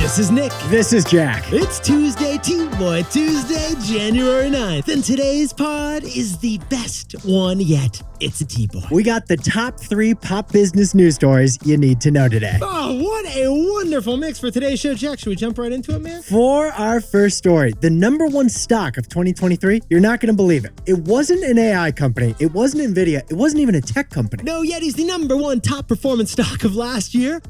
This is Nick. This is Jack. It's Tuesday, T-Boy Tuesday, January 9th. And today's pod is the best one yet. It's a T-Boy. We got the top 3 pop business news stories you need to know today. Oh, what a wonderful mix for today's show, Jack. Should we jump right into it, man? For our first story, the number 1 stock of 2023, you're not going to believe it. It wasn't an AI company. It wasn't NVIDIA. It wasn't even a tech company. No, yet he's the number 1 top performance stock of last year.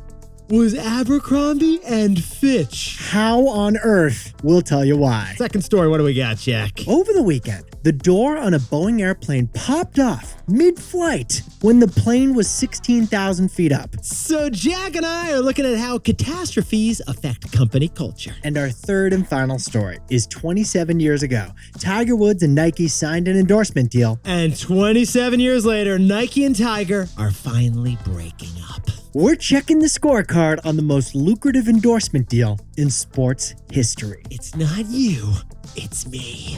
Was Abercrombie and Fitch. How on earth? We'll tell you why. Second story, what do we got, Jack? Over the weekend, the door on a Boeing airplane popped off mid-flight when the plane was 16,000 feet up. So Jack and I are looking at how catastrophes affect company culture. And our third and final story is 27 years ago. Tiger Woods and Nike signed an endorsement deal. And 27 years later, Nike and Tiger are finally breaking up. We're checking the scorecard on the most lucrative endorsement deal in sports history. It's not you, it's me.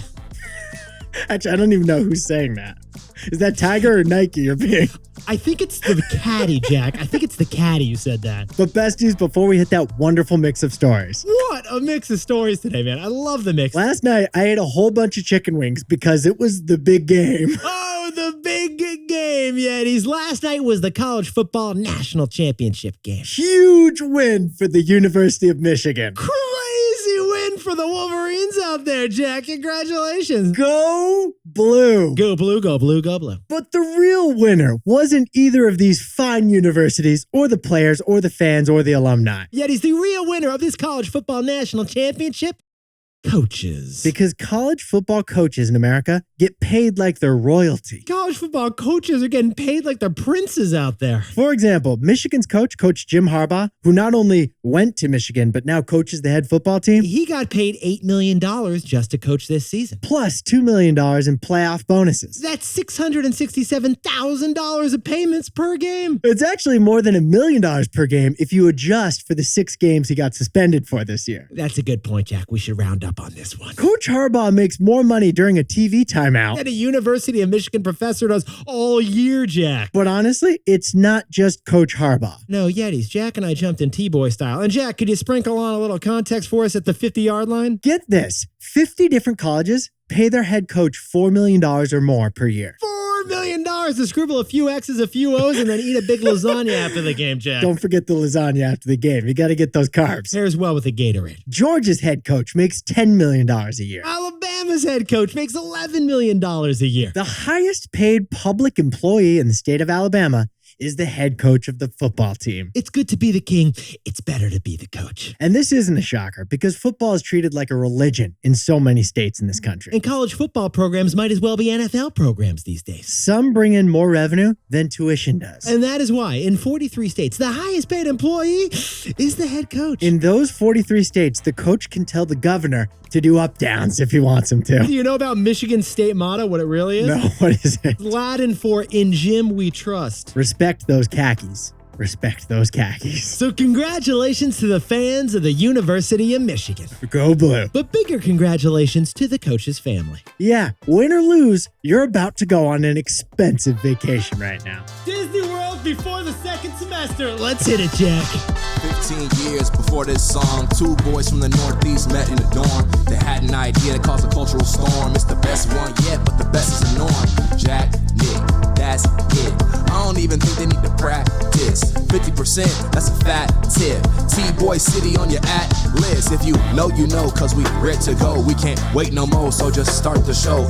Actually, I don't even know who's saying that. Is that Tiger or Nike you're being? I think it's the caddy, Jack. I think it's the caddy who said that. But besties, before we hit that wonderful mix of stories. What a mix of stories today, man. I love the mix. Last night, I ate a whole bunch of chicken wings because it was the big game. Oh, the big game, Yetis. Last night was the college football national championship game. Huge win for the University of Michigan. Crazy win for the Wolverines out there, Jack. Congratulations. Go blue. Go blue, go blue, go blue. But the real winner wasn't either of these fine universities or the players or the fans or the alumni. Yet he's the real winner of this college football national championship. Coaches. Because college football coaches in America get paid like they're royalty. College football coaches are getting paid like they're princes out there. For example, Michigan's coach, Coach Jim Harbaugh, who not only went to Michigan, but now coaches the head football team. He got paid $8 million just to coach this season. Plus $2 million in playoff bonuses. That's $667,000 of payments per game. It's actually more than $1 million per game if you adjust for the 6 games he got suspended for this year. That's a good point, Jack. We should round up on this one. Coach Harbaugh makes more money during a TV timeout than a University of Michigan professor does all year, Jack. But honestly, it's not just Coach Harbaugh. No, Yetis. Jack and I jumped in T-Boy style. And Jack, could you sprinkle on a little context for us at the 50-yard line? Get this. 50 different colleges pay their head coach $4 million or more per year. $4 million to scribble a few X's, a few O's, and then eat a big lasagna after the game, Jack. Don't forget the lasagna after the game. You got to get those carbs. Pairs well with a Gatorade. Georgia's head coach makes $10 million a year. Alabama's head coach makes $11 million a year. The highest paid public employee in the state of Alabama is the head coach of the football team. It's good to be the king. It's better to be the coach. And this isn't a shocker because football is treated like a religion in so many states in this country. And college football programs might as well be NFL programs these days. Some bring in more revenue than tuition does. And that is why in 43 states, the highest paid employee is the head coach. In those 43 states, the coach can tell the governor to do up-downs if he wants him to. Do you know about Michigan's state motto, what it really is? No, what is it? Latin for "In Jim We Trust." Respect those khakis. Respect those khakis. So congratulations to the fans of the University of Michigan. Go blue. But bigger congratulations to the coach's family. Yeah, win or lose, you're about to go on an expensive vacation right now. Disney World before the second semester. Let's hit it, Jack. 15 years before this song, 2 boys from the Northeast met in the dorm. They had an idea that caused a cultural storm. It's the best one yet, but the best is the norm. Jack, Nick, that's it. I don't even think they need to practice. 50%, that's a fat tip. T-Boy City on your at-list. If you know, you know, cause we ready to go. We can't wait no more, so just start the show.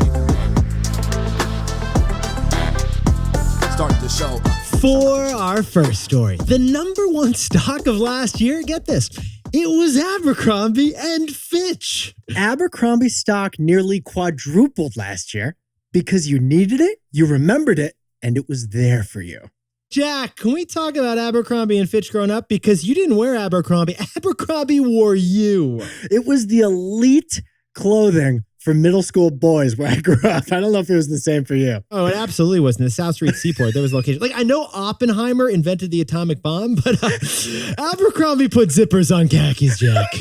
Start the show. For our first story, the number 1 stock of last year, get this, it was Abercrombie and Fitch. Abercrombie stock nearly quadrupled last year because you needed it, you remembered it, and it was there for you. Jack, can we talk about Abercrombie and Fitch growing up? Because you didn't wear Abercrombie. Abercrombie wore you. It was the elite clothing for middle school boys where I grew up. I don't know if it was the same for you. Oh, it absolutely was. In the South Street Seaport, there was a location. Like, I know Oppenheimer invented the atomic bomb, but Abercrombie put zippers on khakis, Jack.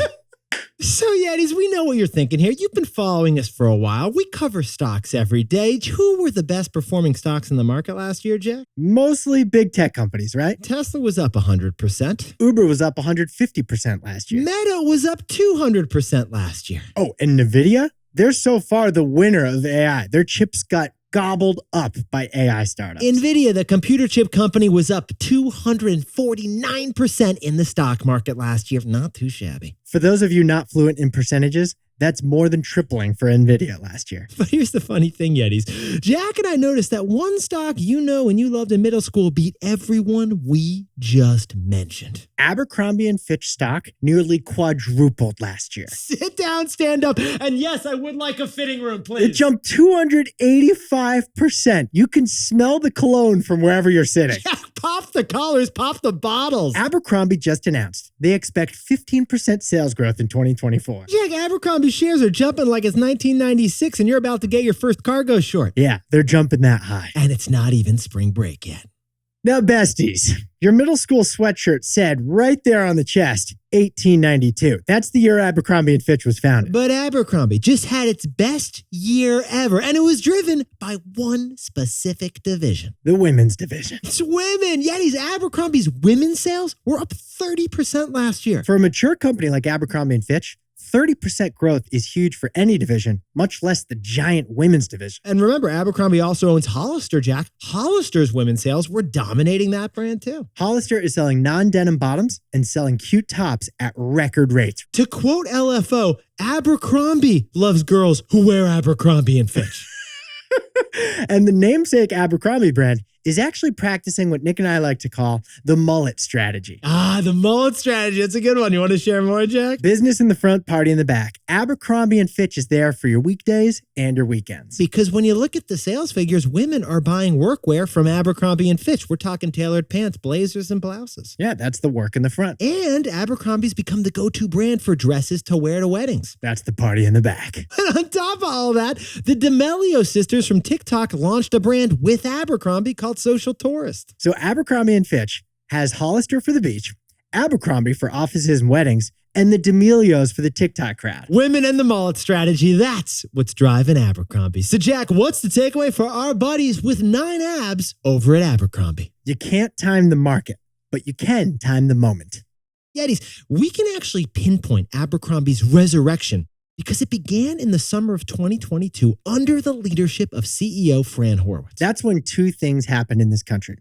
So, Yetis, we know what you're thinking here. You've been following us for a while. We cover stocks every day. Who were the best performing stocks in the market last year, Jack? Mostly big tech companies, right? Tesla was up 100%. Uber was up 150% last year. Meta was up 200% last year. Oh, and NVIDIA? They're so far the winner of AI. Their chips got gobbled up by AI startups. NVIDIA, the computer chip company, was up 249% in the stock market last year. Not too shabby. For those of you not fluent in percentages, that's more than tripling for NVIDIA last year. But here's the funny thing, Yetis. Jack and I noticed that one stock you know and you loved in middle school beat everyone we just mentioned. Abercrombie & Fitch stock nearly quadrupled last year. Sit down, stand up, and yes, I would like a fitting room, please. It jumped 285%. You can smell the cologne from wherever you're sitting. Jack, pop the collars, pop the bottles. Abercrombie just announced they expect 15% sales growth in 2024. Jack, Abercrombie shares are jumping like it's 1996 and you're about to get your first cargo short. Yeah, they're jumping that high. And it's not even spring break yet. Now, besties, your middle school sweatshirt said right there on the chest, 1892. That's the year Abercrombie & Fitch was founded. But Abercrombie just had its best year ever, and it was driven by one specific division. The women's division. It's women. Yetis, Abercrombie's women's sales were up 30% last year. For a mature company like Abercrombie & Fitch, 30% growth is huge for any division, much less the giant women's division. And remember, Abercrombie also owns Hollister, Jack. Hollister's women's sales were dominating that brand too. Hollister is selling non-denim bottoms and selling cute tops at record rates. To quote LFO, Abercrombie loves girls who wear Abercrombie & Fitch. And the namesake Abercrombie brand is actually practicing what Nick and I like to call the Mullet Strategy. Ah, the Mullet Strategy. That's a good one. You want to share more, Jack? Business in the front, party in the back. Abercrombie & Fitch is there for your weekdays and your weekends. Because when you look at the sales figures, women are buying workwear from Abercrombie & Fitch. We're talking tailored pants, blazers, and blouses. Yeah, that's the work in the front. And Abercrombie's become the go-to brand for dresses to wear to weddings. That's the party in the back. And on top of all that, the D'Amelio sisters from TikTok launched a brand with Abercrombie called Social Tourist. So Abercrombie & Fitch has Hollister for the beach, Abercrombie for offices and weddings, and the D'Amelios for the TikTok crowd. Women and the Mullet Strategy, that's what's driving Abercrombie. So Jack, what's the takeaway for our buddies with 9 abs over at Abercrombie? You can't time the market, but you can time the moment. Yetis, we can actually pinpoint Abercrombie's resurrection because it began in the summer of 2022 under the leadership of CEO Fran Horowitz. That's when 2 things happened in this country.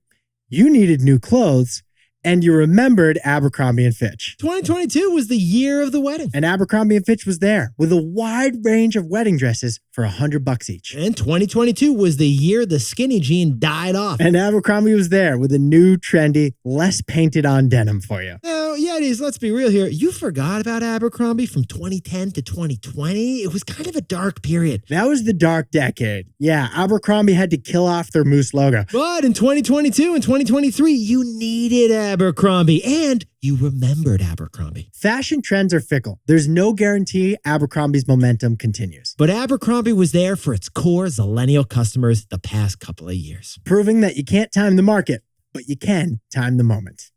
You needed new clothes, and you remembered Abercrombie & Fitch. 2022 was the year of the wedding. And Abercrombie & Fitch was there with a wide range of wedding dresses for $100 each. And 2022 was the year the skinny jean died off. And Abercrombie was there with a new, trendy, less painted on denim for you. Now, Yetis, let's be real here. You forgot about Abercrombie from 2010 to 2020. It was kind of a dark period. That was the dark decade. Yeah, Abercrombie had to kill off their moose logo. But in 2022 and 2023, you needed Abercrombie and you remembered Abercrombie. Fashion trends are fickle. There's no guarantee Abercrombie's momentum continues. But Abercrombie was there for its core Zillennial customers the past couple of years. Proving that you can't time the market, but you can time the moment.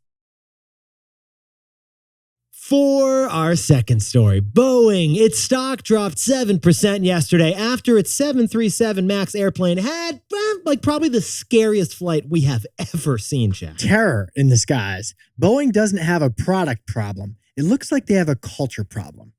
For our second story, Boeing, its stock dropped 7% yesterday after its 737 MAX airplane had probably the scariest flight we have ever seen, Jack. Terror in the skies. Boeing doesn't have a product problem. It looks like they have a culture problem.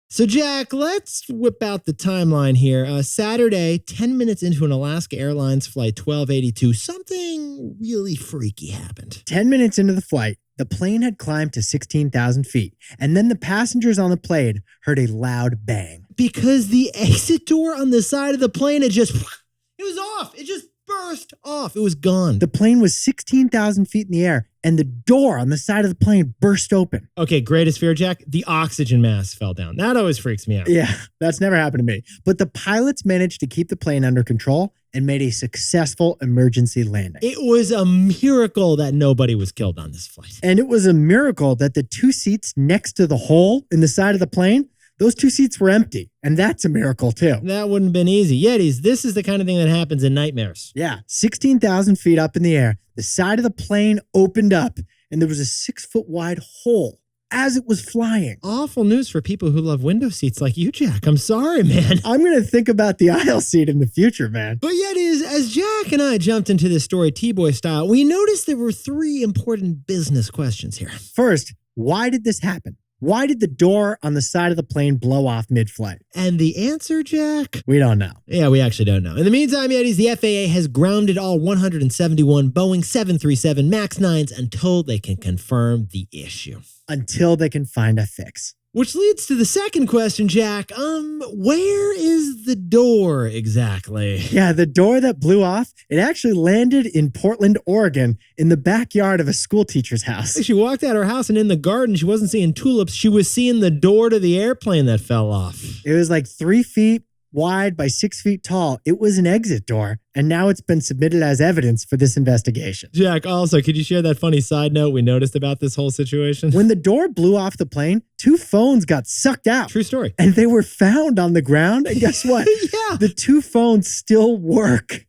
So, Jack, let's whip out the timeline here. Saturday, 10 minutes into an Alaska Airlines flight 1282, something really freaky happened. 10 minutes into the flight, the plane had climbed to 16,000 feet, and then the passengers on the plane heard a loud bang. Because the exit door on the side of the plane it was off. It just burst off. It was gone. The plane was 16,000 feet in the air, and the door on the side of the plane burst open. Okay, greatest fear, Jack. The oxygen mask fell down. That always freaks me out. Yeah, that's never happened to me. But the pilots managed to keep the plane under control and made a successful emergency landing. It was a miracle that nobody was killed on this flight. And it was a miracle that the 2 seats next to the hole in the side of the plane, those 2 seats were empty. And that's a miracle too. That wouldn't have been easy. Yetis, this is the kind of thing that happens in nightmares. Yeah, 16,000 feet up in the air, the side of the plane opened up, and there was a 6-foot wide hole as it was flying. Awful news for people who love window seats like you, Jack. I'm sorry, man. I'm going to think about the aisle seat in the future, man. But yet, as Jack and I jumped into this story T-Boy style, we noticed there were 3 important business questions here. First, why did this happen? Why did the door on the side of the plane blow off mid-flight? And the answer, Jack? We don't know. Yeah, we actually don't know. In the meantime, Yetis, the FAA has grounded all 171 Boeing 737 MAX 9s until they can confirm the issue. Until they can find a fix. Which leads to the second question, Jack. Where is the door exactly? Yeah, the door that blew off, it actually landed in Portland, Oregon, in the backyard of a school teacher's house. She walked out her house and in the garden, she wasn't seeing tulips. She was seeing the door to the airplane that fell off. It was like 3 feet wide by 6 feet tall. It was an exit door, and now it's been submitted as evidence for this investigation. Jack, also, could you share that funny side note we noticed about this whole situation? When the door blew off the plane, 2 phones got sucked out. True story. And they were found on the ground, and guess what? Yeah. The 2 phones still work.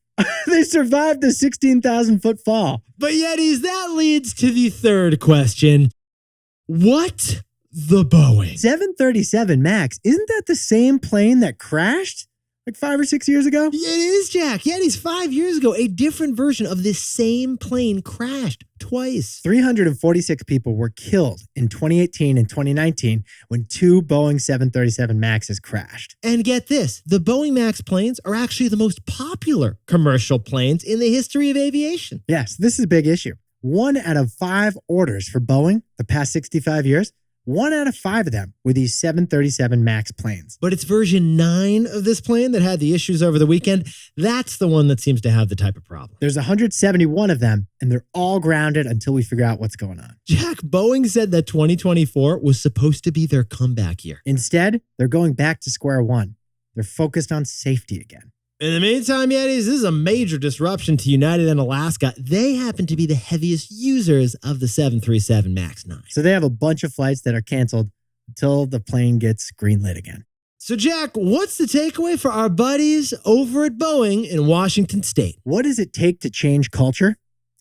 They survived the 16,000-foot fall. But Yetis, that leads to the third question. What the Boeing? 737 MAX, isn't that the same plane that crashed like 5 or 6 years ago? It is, Jack. Yetis, 5 years ago, a different version of this same plane crashed twice. 346 people were killed in 2018 and 2019 when 2 Boeing 737 MAXs crashed. And get this, the Boeing MAX planes are actually the most popular commercial planes in the history of aviation. Yes, this is a big issue. 1 out of 5 orders for Boeing the past 65 years, 1 out of 5 of them were these 737 MAX planes. But it's version 9 of this plane that had the issues over the weekend. That's the one that seems to have the type of problem. There's 171 of them, and they're all grounded until we figure out what's going on. Jack, Boeing said that 2024 was supposed to be their comeback year. Instead, they're going back to square one. They're focused on safety again. In the meantime, Yetis, this is a major disruption to United and Alaska. They happen to be the heaviest users of the 737 MAX 9. So they have a bunch of flights that are canceled until the plane gets greenlit again. So, Jack, what's the takeaway for our buddies over at Boeing in Washington State? What does it take to change culture?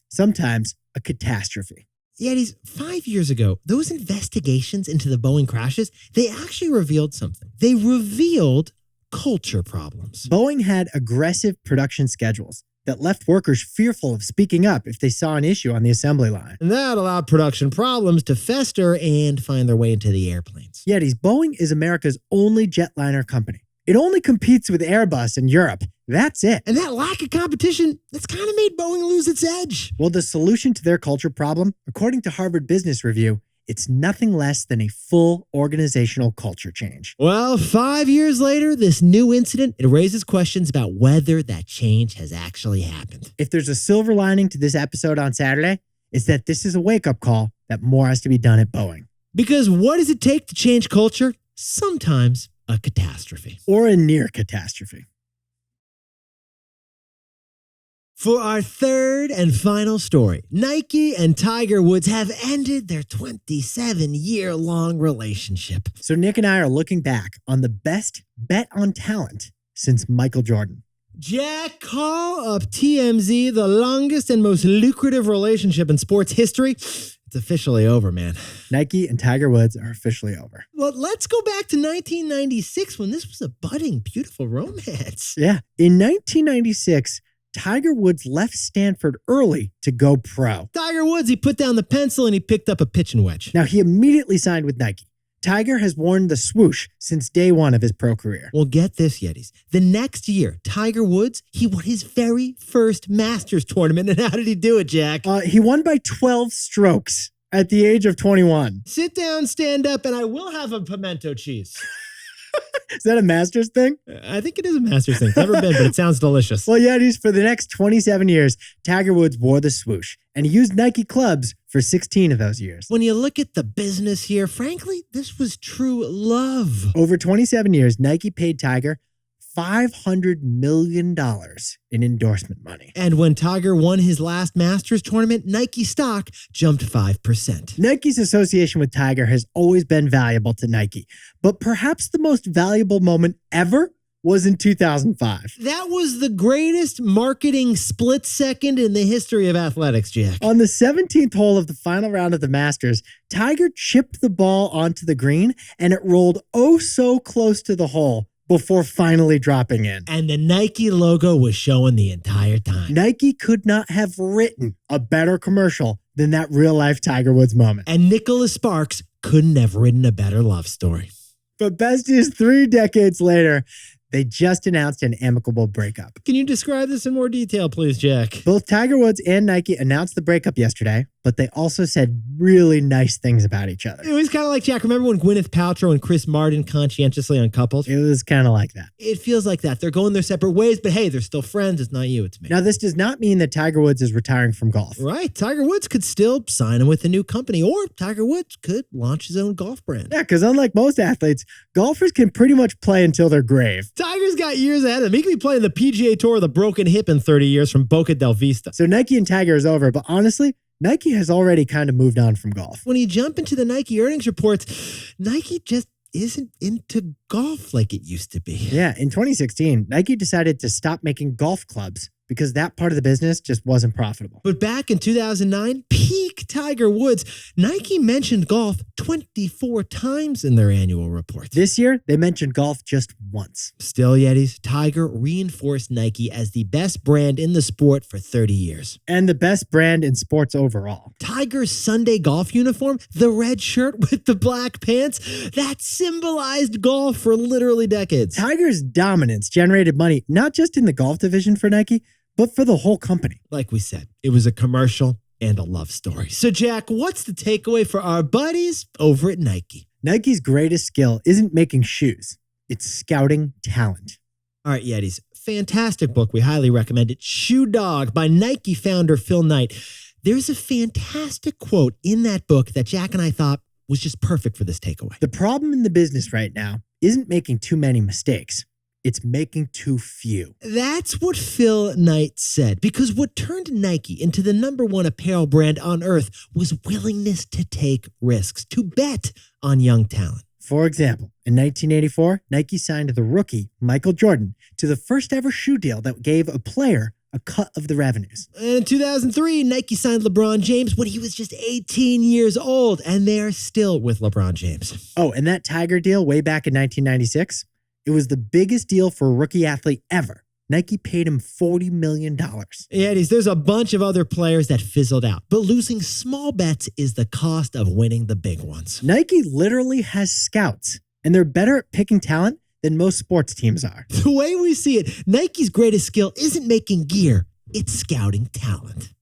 Sometimes a catastrophe. Yetis, 5 years ago, those investigations into the Boeing crashes, they actually revealed something. They revealed culture problems. Boeing had aggressive production schedules that left workers fearful of speaking up if they saw an issue on the assembly line. And that allowed production problems to fester and find their way into the airplanes. Yetis, Boeing is America's only jetliner company. It only competes with Airbus in Europe. That's it. And that lack of competition, that's kind of made Boeing lose its edge. Well, the solution to their culture problem, according to Harvard Business Review, it's nothing less than a full organizational culture change. Well, 5 years later, this new incident, it raises questions about whether that change has actually happened. If there's a silver lining to this episode on Saturday, it's that this is a wake-up call that more has to be done at Boeing. Because what does it take to change culture? Sometimes a catastrophe. Or a near catastrophe. For our third and final story, Nike and Tiger Woods have ended their 27-year-long relationship. So Nick and I are looking back on the best bet on talent since Michael Jordan. Jack, call up TMZ, the longest and most lucrative relationship in sports history. It's officially over, man. Nike and Tiger Woods are officially over. Well, let's go back to 1996 when this was a budding, beautiful romance. Yeah. In 1996, Tiger Woods left Stanford early to go pro. Tiger Woods, he put down the pencil and he picked up a pitching wedge. Now, he immediately signed with Nike. Tiger has worn the swoosh since day one of his pro career. Well, get this, Yetis. The next year, Tiger Woods, he won his very first Masters tournament. And how did he do it, Jack? He won by 12 strokes at the age of 21. Sit down, stand up, and I will have a pimento cheese. Is that a Masters thing? I think it is a Masters thing. It's never been, but it sounds delicious. Well, yeah, for the next 27 years, Tiger Woods wore the swoosh, and he used Nike clubs for 16 of those years. When you look at the business here, frankly, this was true love. Over 27 years, Nike paid Tiger $500 million in endorsement money. And when Tiger won his last Masters tournament, Nike stock jumped 5%. Nike's association with Tiger has always been valuable to Nike, but perhaps the most valuable moment ever was in 2005. That was the greatest marketing split second in the history of athletics, Jack. On the 17th hole of the final round of the Masters, Tiger chipped the ball onto the green and it rolled oh so close to the hole before finally dropping in. And the Nike logo was showing the entire time. Nike could not have written a better commercial than that real-life Tiger Woods moment. And Nicholas Sparks couldn't have written a better love story. But best is 3 decades later, they just announced an amicable breakup. Can you describe this in more detail, please, Jack? Both Tiger Woods and Nike announced the breakup yesterday, but they also said really nice things about each other. It was kind of like, Jack, remember when Gwyneth Paltrow and Chris Martin conscientiously uncoupled? It was kind of like that. It feels like that. They're going their separate ways, but hey, they're still friends. It's not you, it's me. Now, this does not mean that Tiger Woods is retiring from golf. Right. Tiger Woods could still sign him with a new company, or Tiger Woods could launch his own golf brand. Yeah, because unlike most athletes, golfers can pretty much play until their grave. Tiger's got years ahead of him. He could be playing the PGA Tour with a broken hip in 30 years from Boca del Vista. So Nike and Tiger is over, but honestly, Nike has already kind of moved on from golf. When you jump into the Nike earnings reports, Nike just isn't into golf like it used to be. Yeah, in 2016, Nike decided to stop making golf clubs because that part of the business just wasn't profitable. But back in 2009, peak Tiger Woods, Nike mentioned golf 24 times in their annual report. This year, they mentioned golf just once. Still, Yetis, Tiger reinforced Nike as the best brand in the sport for 30 years. And the best brand in sports overall. Tiger's Sunday golf uniform, the red shirt with the black pants, that symbolized golf for literally decades. Tiger's dominance generated money not just in the golf division for Nike, but for the whole company. Like we said, it was a commercial and a love story. So, Jack, what's the takeaway for our buddies over at Nike? Nike's greatest skill isn't making shoes, it's scouting talent. All right, Yetis, fantastic book. We highly recommend it. Shoe Dog by Nike founder Phil Knight. There's a fantastic quote in that book that Jack and I thought was just perfect for this takeaway. The problem in the business right now isn't making too many mistakes. It's making too few. That's what Phil Knight said, because what turned Nike into the #1 apparel brand on earth was willingness to take risks, to bet on young talent. For example, in 1984, Nike signed the rookie, Michael Jordan, to the first ever shoe deal that gave a player a cut of the revenues. And in 2003, Nike signed LeBron James when he was just 18 years old, and they're still with LeBron James. Oh, and that Tiger deal way back in 1996? It was the biggest deal for a rookie athlete ever. Nike paid him $40 million. Yeah, there's a bunch of other players that fizzled out, but losing small bets is the cost of winning the big ones. Nike literally has scouts, and they're better at picking talent than most sports teams are. The way we see it, Nike's greatest skill isn't making gear, it's scouting talent.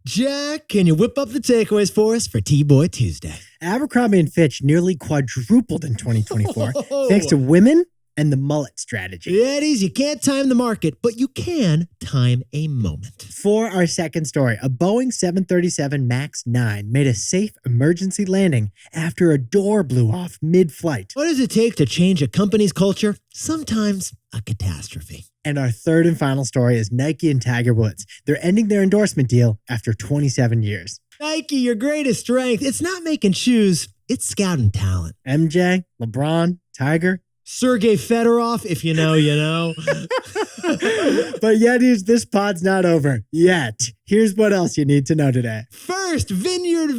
Jack, can you whip up the takeaways for us for T-Boy Tuesday? Abercrombie & Fitch nearly quadrupled in 2024 thanks to women and the Mullet Strategy. Yeah, it is. You can't time the market, but you can time a moment. For our second story, a Boeing 737 MAX 9 made a safe emergency landing after a door blew off mid-flight. What does it take to change a company's culture? Sometimes a catastrophe. And our third and final story is Nike and Tiger Woods. They're ending their endorsement deal after 27 years. Nike, your greatest strength. It's not making shoes, it's scouting talent. MJ, LeBron, Tiger. Sergey Fedorov, if you know, you know. But Yetis, this pod's not over yet. Here's what else you need to know today. First, Vineyard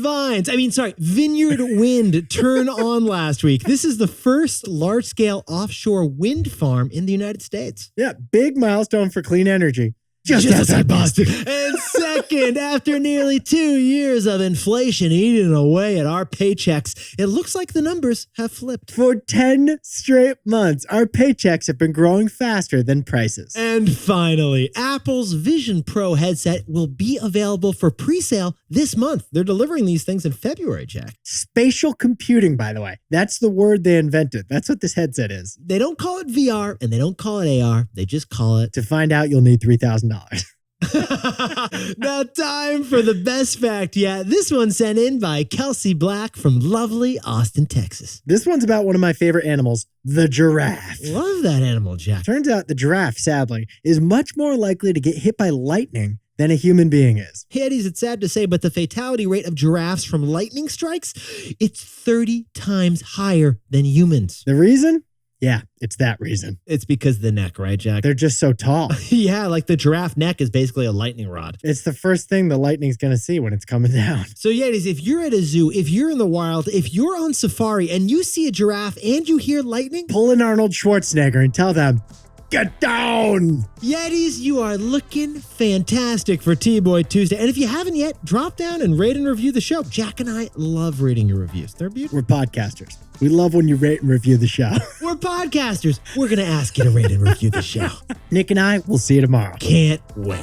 Wind turned on last week. This is the first large-scale offshore wind farm in the United States. Yeah, big milestone for clean energy. Just outside Boston. And second, after nearly 2 years of inflation eating away at our paychecks, it looks like the numbers have flipped. For 10 straight months, our paychecks have been growing faster than prices. And finally, Apple's Vision Pro headset will be available for pre-sale this month. They're delivering these things in February, Jack. Spatial computing, by the way. That's the word they invented. That's what this headset is. They don't call it VR and they don't call it AR. They just call it... To find out, you'll need $3,000. Now time for the best fact yet. This one sent in by Kelsey Black from lovely Austin, Texas. This one's about one of my favorite animals, the giraffe. Love that animal, Jack. Turns out the giraffe, sadly, is much more likely to get hit by lightning than a human being is. Yetis, it's sad to say, but the fatality rate of giraffes from lightning strikes, it's 30 times higher than humans. The reason? Yeah, it's that reason. It's because of the neck, right, Jack? They're just so tall. Yeah, like the giraffe neck is basically a lightning rod. It's the first thing the lightning's going to see when it's coming down. So Yetis, if you're at a zoo, if you're in the wild, if you're on safari and you see a giraffe and you hear lightning, Pull an Arnold Schwarzenegger and tell them, get down! Yetis, you are looking fantastic for T-Boy Tuesday. And if you haven't yet, drop down and rate and review the show. Jack and I love reading your reviews. They're beautiful. We're podcasters. We love when you rate and review the show. We're podcasters. We're going to ask you to rate and review the show. Nick and I will see you tomorrow. Can't wait.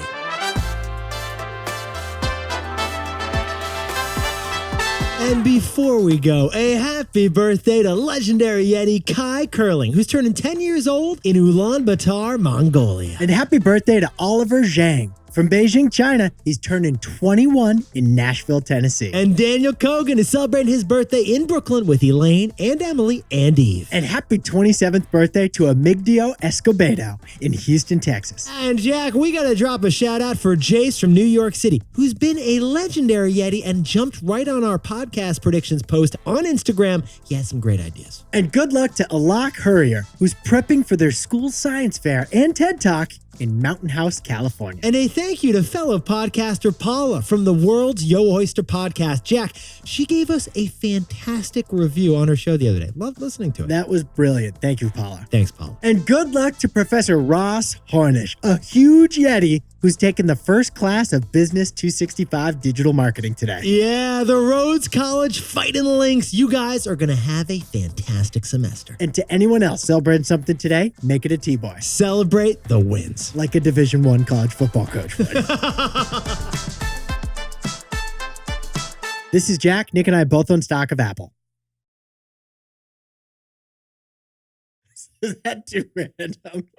And before we go, a happy birthday to legendary Yeti Kai Curling, who's turning 10 years old in Ulaanbaatar, Mongolia. And happy birthday to Oliver Zhang. From Beijing, China, he's turning 21 in Nashville, Tennessee. And Daniel Kogan is celebrating his birthday in Brooklyn with Elaine and Emily and Eve. And happy 27th birthday to Amigdio Escobedo in Houston, Texas. And Jack, we got to drop a shout out for Jace from New York City, who's been a legendary Yeti and jumped right on our podcast predictions post on Instagram. He has some great ideas. And good luck to Alok Hurrier, who's prepping for their school science fair and TED Talk in Mountain House, California. And a thank you to fellow podcaster Paula from the World's Yo Oyster podcast. Jack, she gave us a fantastic review on her show the other day. Loved listening to it. That was brilliant. Thank you, Paula. Thanks, Paula. And good luck to Professor Ross Hornish, a huge Yeti who's taken the first class of Business 265 digital marketing today. Yeah, the Rhodes College Fighting Lynx. You guys are going to have a fantastic semester. And to anyone else celebrating something today, make it a T-Boy. Celebrate the wins. Like a Division I college football coach would. This is Jack. Nick and I both own stock of Apple. Is that too random?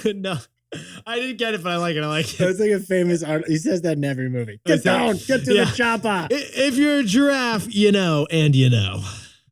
No, I didn't get it, but I like it. I like That it. was like a famous art. He says that in every movie. Get down. Get to the chopper. If you're a giraffe, you know, and you know.